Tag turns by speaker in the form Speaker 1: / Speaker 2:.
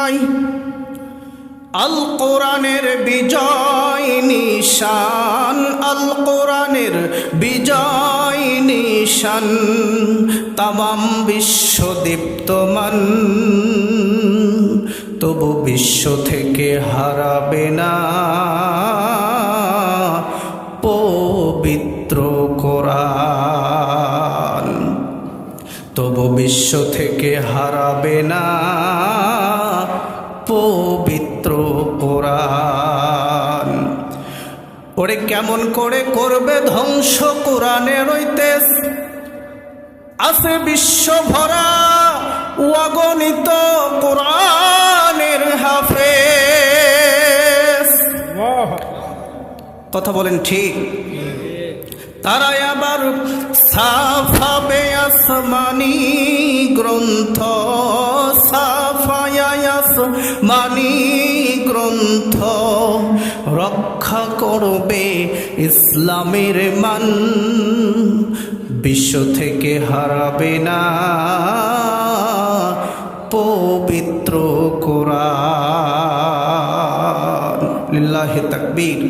Speaker 1: নাই। আল কোরআনের বিজয় নিশান, আল কোরআনের বিজয় নিশান, তামাম বিশ্ব দীপ্তমান, তবু বিশ্ব থেকে হারাবে না পবিত্র কোরআন। তবু বিশ্ব থেকে হারাবে না পবিত্র কোরআন। ওরে কেমন করে করবে ধ্বংস কোরআনের ওই তেজ, আছে বিশ্ব ভরা অগণিত কোরআনের হাফেজ। কথা বলেন ঠিক? তারাই আবার সাফাবে আসমানি গ্রন্থ, সাফায় আসমানি গ্রন্থ, রক্ষা করবে ইসলামের মান, বিশ্ব থেকে হারাবে না পবিত্র কোরআন। লিল্লাহি তাকবীর।